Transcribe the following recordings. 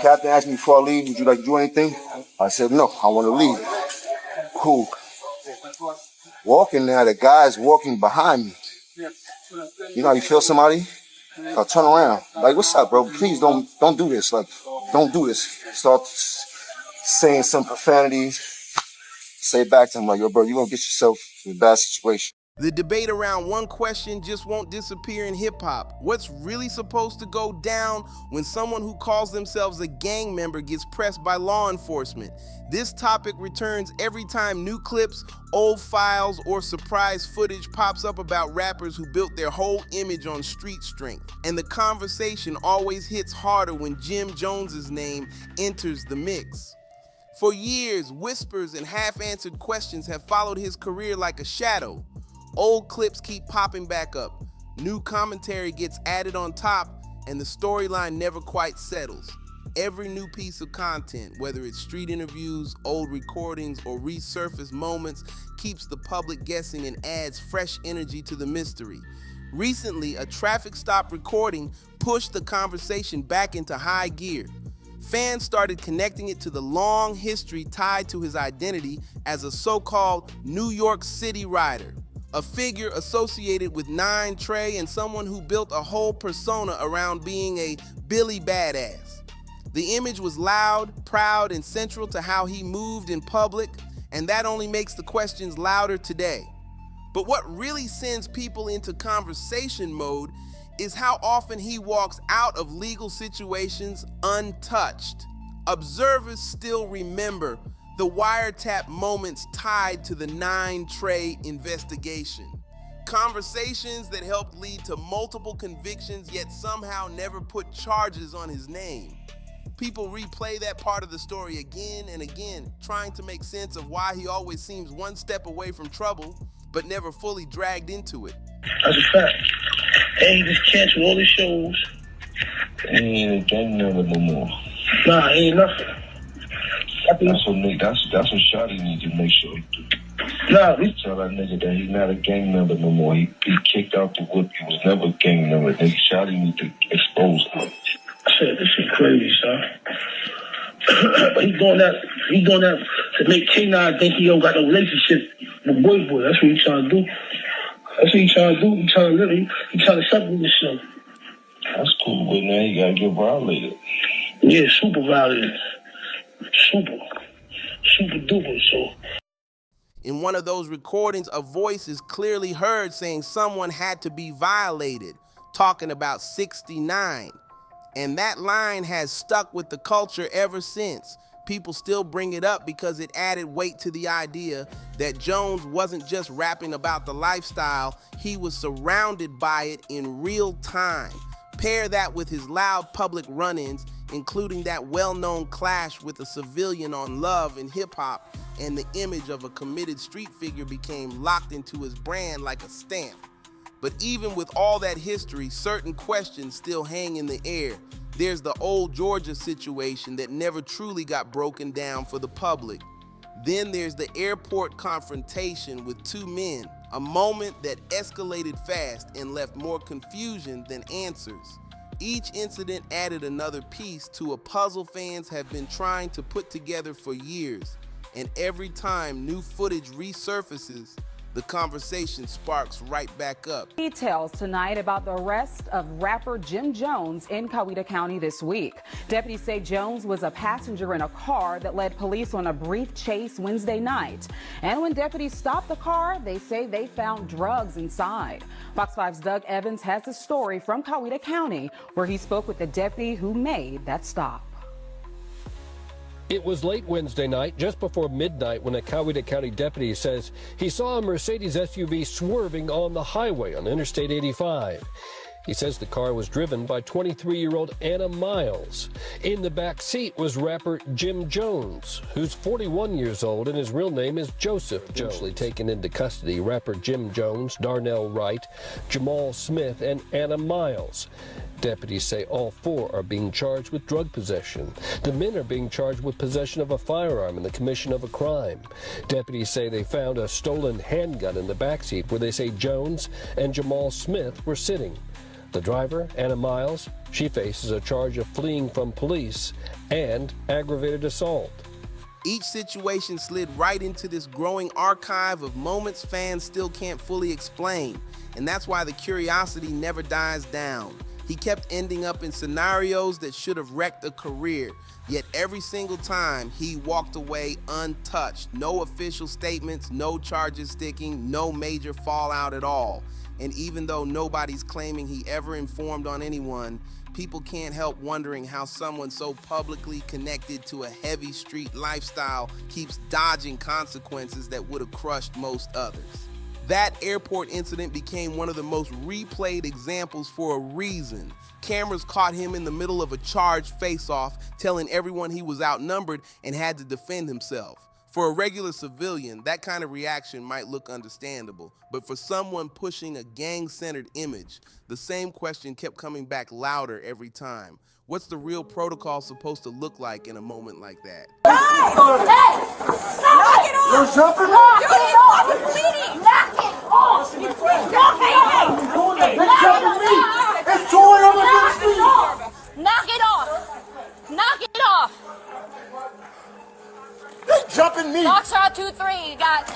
Captain asked me before I leave, would you like to do anything? I said, no, I want to leave. Cool. Walking now, the guy's walking behind me. You know how you feel somebody? I turn around. Like, what's up, bro? Please don't do this. Like, don't do this. Start saying some profanities. Say back to him, like, yo, bro, you're going to get yourself in a bad situation. The debate around one question just won't disappear in hip-hop. What's really supposed to go down when someone who calls themselves a gang member gets pressed by law enforcement? This topic returns every time new clips, old files, or surprise footage pops up about rappers who built their whole image on street strength. And the conversation always hits harder when Jim Jones's name enters the mix. For years, whispers and half-answered questions have followed his career like a shadow. Old clips keep popping back up, new commentary gets added on top, and the storyline never quite settles. Every new piece of content, whether it's street interviews, old recordings, or resurfaced moments, keeps the public guessing and adds fresh energy to the mystery. Recently, a traffic stop recording pushed the conversation back into high gear. Fans started connecting it to the long history tied to his identity as a so-called New York City rider. A figure associated with 9 Trey and someone who built a whole persona around being a Billy badass. The image was loud, proud, and central to how he moved in public, and that only makes the questions louder today. But what really sends people into conversation mode is how often he walks out of legal situations untouched. Observers still remember the wiretap moments tied to the 9 Trey investigation. Conversations that helped lead to multiple convictions yet somehow never put charges on his name. People replay that part of the story again and again, trying to make sense of why he always seems one step away from trouble, but never fully dragged into it. That's a fact. Hey, he just cancel all his shows. He ain't a gang member no more. Nah, he ain't nothing. That's what Shawty need to make sure he do. Nah, Tell that nigga that he's not a gang member no more. He kicked out the whip. He was never a gang member. Nigga, Shawty need to expose him. This shit crazy, son. But he doing that to make K9 think he don't got no relationship with Boy. That's what he trying to do. He trying to separate the show. That's cool, but now he gotta get violated. Yeah, super violated. Super duper, so. In one of those recordings, a voice is clearly heard saying someone had to be violated, talking about 69. And that line has stuck with the culture ever since. People still bring it up because it added weight to the idea that Jones wasn't just rapping about the lifestyle, he was surrounded by it in real time. Pair that with his loud public run-ins, including that well-known clash with a civilian on Love and Hip Hop, and the image of a committed street figure became locked into his brand like a stamp. But even with all that history, certain questions still hang in the air. There's the old Georgia situation that never truly got broken down for the public. Then there's the airport confrontation with 2 men, a moment that escalated fast and left more confusion than answers. Each incident added another piece to a puzzle fans have been trying to put together for years. And every time new footage resurfaces, the conversation sparks right back up. Details tonight about the arrest of rapper Jim Jones in Coweta County this week. Deputies say Jones was a passenger in a car that led police on a brief chase Wednesday night. And when deputies stopped the car, they say they found drugs inside. Fox 5's Doug Evans has the story from Coweta County, where he spoke with the deputy who made that stop. It was late Wednesday night, just before midnight, when a Coweta County deputy says he saw a Mercedes SUV swerving on the highway on Interstate 85. He says the car was driven by 23-year-old Anna Miles. In the back seat was rapper Jim Jones, who's 41 years old, and his real name is Joseph Jones. Eventually taken into custody, rapper Jim Jones, Darnell Wright, Jamal Smith, and Anna Miles. Deputies say all 4 are being charged with drug possession. The men are being charged with possession of a firearm and the commission of a crime. Deputies say they found a stolen handgun in the backseat where they say Jones and Jamal Smith were sitting. The driver, Anna Miles, she faces a charge of fleeing from police and aggravated assault. Each situation slid right into this growing archive of moments fans still can't fully explain, and that's why the curiosity never dies down. He kept ending up in scenarios that should have wrecked a career, yet every single time he walked away untouched. No official statements, no charges sticking, no major fallout at all. And even though nobody's claiming he ever informed on anyone, people can't help wondering how someone so publicly connected to a heavy street lifestyle keeps dodging consequences that would have crushed most others. That airport incident became one of the most replayed examples for a reason. Cameras caught him in the middle of a charged face-off, telling everyone he was outnumbered and had to defend himself. For a regular civilian, that kind of reaction might look understandable, but for someone pushing a gang-centered image, the same question kept coming back louder every time. What's the real protocol supposed to look like in a moment like that? Hey! Knock it off! You're jumping? Knock it off! I was bleeding! Knock it off! Knock it off! It's two of them against me! Knock it off! Knock it off! They jumping me! Box out 2-3, you got...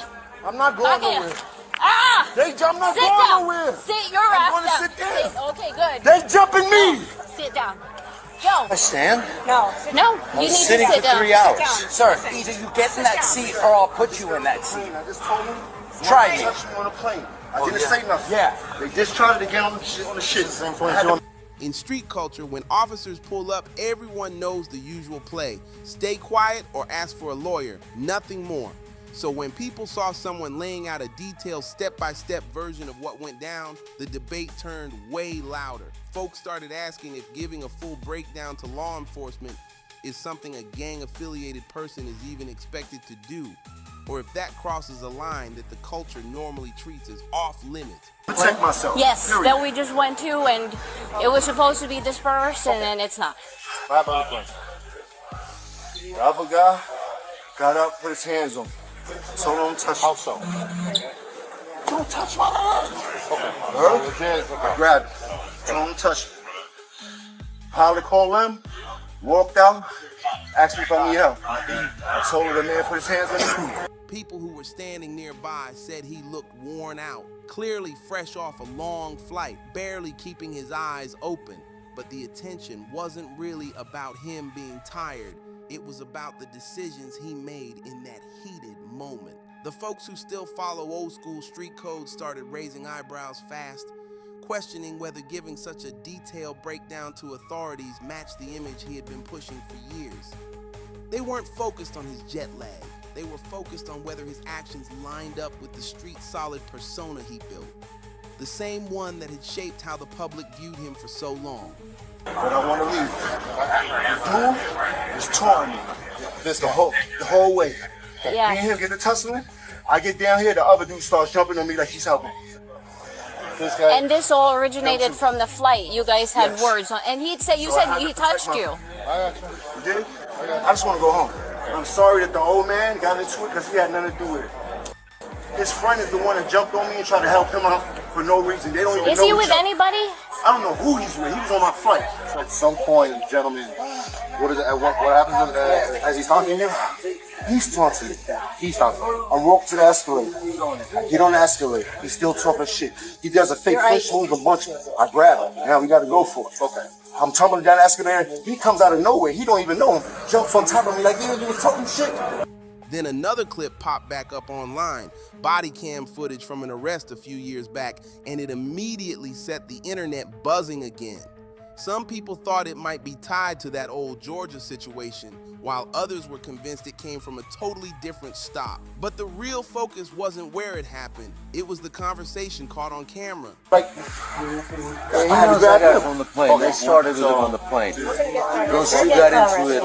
I'm not going Knock it. nowhere. Ah! I'm not Sit going down. nowhere. Sit your I'm ass gonna down. sit down. Okay, good. They jumping me! Sit down. Go. I stand? No, you need to Sitting sit for down. 3 hours. Sir, either you get in that seat or I'll put you in that seat. I just told them. Try me. Touch me on a plane. I didn't say nothing. Yeah. They just tried to get on the shit. In street culture, when officers pull up, everyone knows the usual play. Stay quiet or ask for a lawyer, nothing more. So when people saw someone laying out a detailed step-by-step version of what went down, the debate turned way louder. Folks started asking if giving a full breakdown to law enforcement is something a gang-affiliated person is even expected to do, or if that crosses a line that the culture normally treats as off-limits. Protect myself. Yes, Period. that we just went to, and it was supposed to be dispersed, and then it's not. The other guy got up, put his hands on me. So don't touch me. How so? Don't touch my arm. Okay. I grabbed it. So don't touch me. Pilot called them, walked out, asked me if I need help. I told her the man put his hands on me. People who were standing nearby said he looked worn out, clearly fresh off a long flight, barely keeping his eyes open. But the attention wasn't really about him being tired. It was about the decisions he made in that heated moment. The folks who still follow old school street codes started raising eyebrows fast, questioning whether giving such a detailed breakdown to authorities matched the image he had been pushing for years. They weren't focused on his jet lag. They were focused on whether his actions lined up with the street-solid persona he built, the same one that had shaped how the public viewed him for so long. But I want to leave. The dude is taunting me. This the whole way. Yeah. Me and him get to tussling. I get down here, the other dude starts jumping on me like he's helping. This guy. And this all originated from the flight. You guys had words on, and you said he touched you. You did? I just want to go home. I'm sorry that the old man got into it because he had nothing to do with it. His friend is the one that jumped on me and tried to help him out for no reason. They don't even know. Is he with anybody? I don't know who he's with. He was on my flight. At some point, gentlemen, what happens as he's talking to you? He's talking to me. He's talking. I walk to the escalator. Get on the escalator. He's still talking shit. He does a fake fish move, a bunch of it. I grab him. Now we got to go for it. Okay. I'm tumbling down the escalator. He comes out of nowhere. He don't even know him. Jumps on top of me like, yeah, you was talking shit. Then another clip popped back up online, body cam footage from an arrest a few years back, and it immediately set the internet buzzing again. Some people thought it might be tied to that old Georgia situation, while others were convinced it came from a totally different stop. But the real focus wasn't where it happened. It was the conversation caught on camera. Like, I had to grab him on the plane. They started with him on the plane. Those two got into it.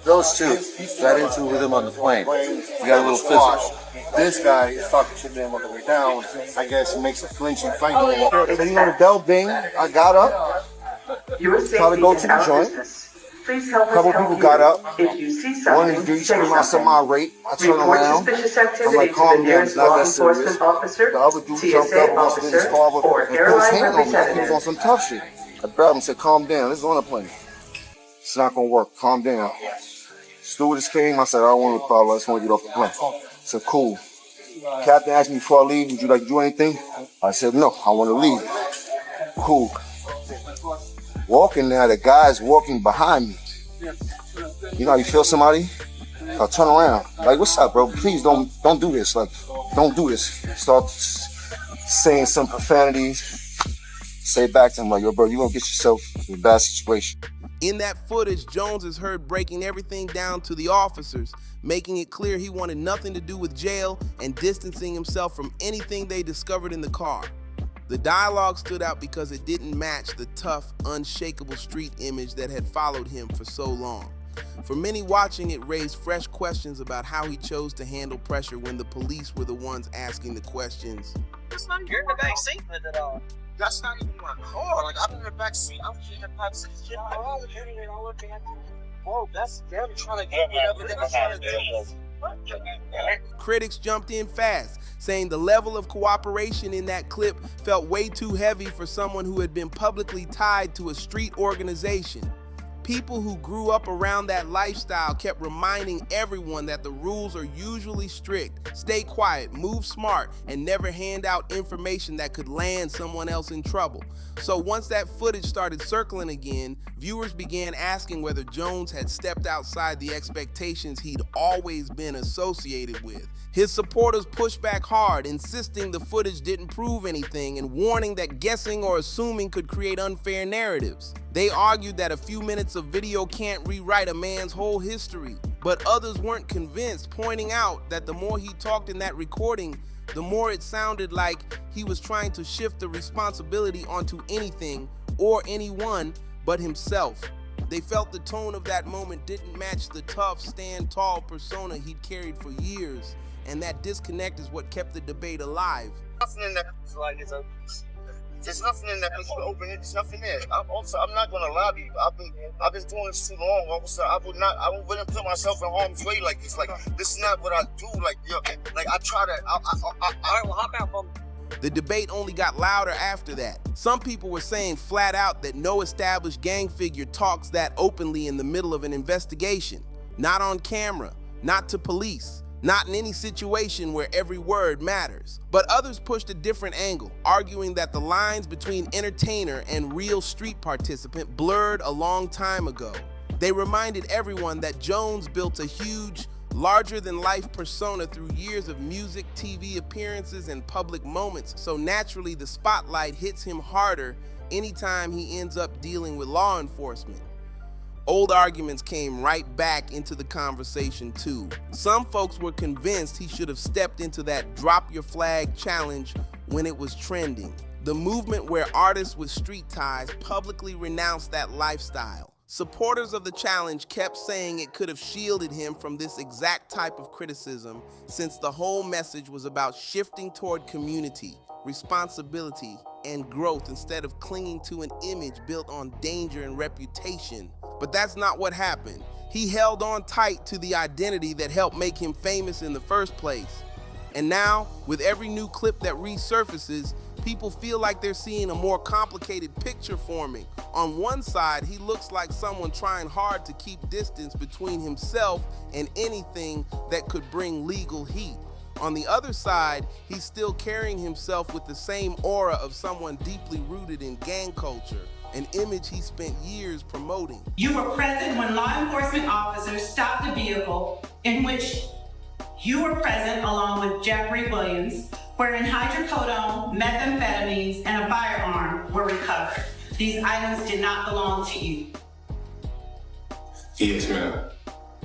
Those two got into it with him on the plane. We got a little physical. This guy is talking shit to him on the way down. I guess he makes a flinching fight. So you know the bell bing. I got up. Tried to go to the joint. Please help A couple us help people you. got up. If you see One of something, the dudes say came out something. my rate. I turned Report around. suspicious I'm activity like, to calm the down. nearest It's not law that serious. enforcement officer, The other dude jumped TSA up, wants me to his officer, father, or and put his airline hand on me like he was on representative. some tough shit. I grabbed him and said, calm down. This is on a plane. It's not going to work. Calm down. Stewardess came. I said, I don't want a problem. I just want to get off the plane. I said, cool. Captain asked me before I leave, would you like to do anything? I said, no, I want to leave. Cool. Walking now, the guy's walking behind me. You know how you feel somebody? I turn around. Like, what's up, bro? Please don't do this. Like, don't do this. Start saying some profanities. Say back to him, like, yo, bro, you're going to get yourself in a bad situation. In that footage, Jones is heard breaking everything down to the officers, making it clear he wanted nothing to do with jail and distancing himself from anything they discovered in the car. The dialogue stood out because it didn't match the tough, unshakable street image that had followed him for so long. For many watching, it raised fresh questions about how he chose to handle pressure when the police were the ones asking the questions. You're in the back seat with it all. That's not even my car. Like, I'm in the back seat. I'm in the back seat. Bro, that's them trying to get whatever they're trying to do. Critics jumped in fast, saying the level of cooperation in that clip felt way too heavy for someone who had been publicly tied to a street organization. People who grew up around that lifestyle kept reminding everyone that the rules are usually strict. Stay quiet, move smart, and never hand out information that could land someone else in trouble. So once that footage started circling again, viewers began asking whether Jones had stepped outside the expectations he'd always been associated with. His supporters pushed back hard, insisting the footage didn't prove anything and warning that guessing or assuming could create unfair narratives. They argued that a few minutes of video can't rewrite a man's whole history, but others weren't convinced, pointing out that the more he talked in that recording, the more it sounded like he was trying to shift the responsibility onto anything or anyone but himself. They felt the tone of that moment didn't match the tough, stand tall persona he'd carried for years, and that disconnect is what kept the debate alive. Nothing in that is like there's nothing in that place open. There's nothing there. I'm not gonna lie to you. I've been doing this too long, officer. I wouldn't put myself in harm's way like this. Like, this is not what I do. Like, yo, like I try to. I will hop out from. The debate only got louder after that. Some people were saying flat out that no established gang figure talks that openly in the middle of an investigation. Not on camera, not to police, not in any situation where every word matters. But others pushed a different angle, arguing that the lines between entertainer and real street participant blurred a long time ago. They reminded everyone that Jones built a huge, larger-than-life persona through years of music, TV appearances, and public moments, so naturally the spotlight hits him harder anytime he ends up dealing with law enforcement. Old arguments came right back into the conversation too. Some folks were convinced he should have stepped into that drop your flag challenge when it was trending. The movement where artists with street ties publicly renounced that lifestyle. Supporters of the challenge kept saying it could have shielded him from this exact type of criticism, since the whole message was about shifting toward community, responsibility, and growth instead of clinging to an image built on danger and reputation. But that's not what happened. He held on tight to the identity that helped make him famous in the first place. And now, with every new clip that resurfaces, people feel like they're seeing a more complicated picture forming. On one side, he looks like someone trying hard to keep distance between himself and anything that could bring legal heat. On the other side, he's still carrying himself with the same aura of someone deeply rooted in gang culture, an image he spent years promoting. You were present when law enforcement officers stopped a vehicle in which you were present along with Jeffrey Williams, wherein hydrocodone, methamphetamines, and a firearm were recovered. These items did not belong to you. Yes, ma'am.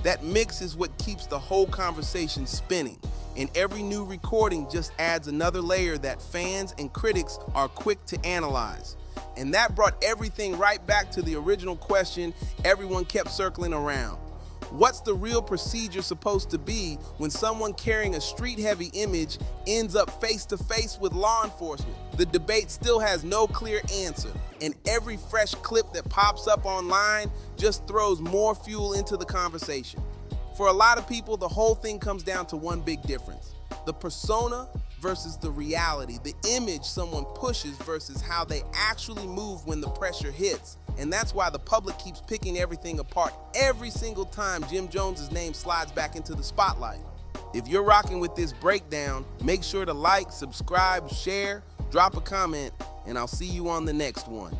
That mix is what keeps the whole conversation spinning, and every new recording just adds another layer that fans and critics are quick to analyze. And that brought everything right back to the original question everyone kept circling around. What's the real procedure supposed to be when someone carrying a street-heavy image ends up face-to-face with law enforcement? The debate still has no clear answer, and every fresh clip that pops up online just throws more fuel into the conversation. For a lot of people, the whole thing comes down to one big difference: the persona versus the reality, the image someone pushes versus how they actually move when the pressure hits. And that's why the public keeps picking everything apart every single time Jim Jones's name slides back into the spotlight. If you're rocking with this breakdown, make sure to like, subscribe, share, drop a comment, and I'll see you on the next one.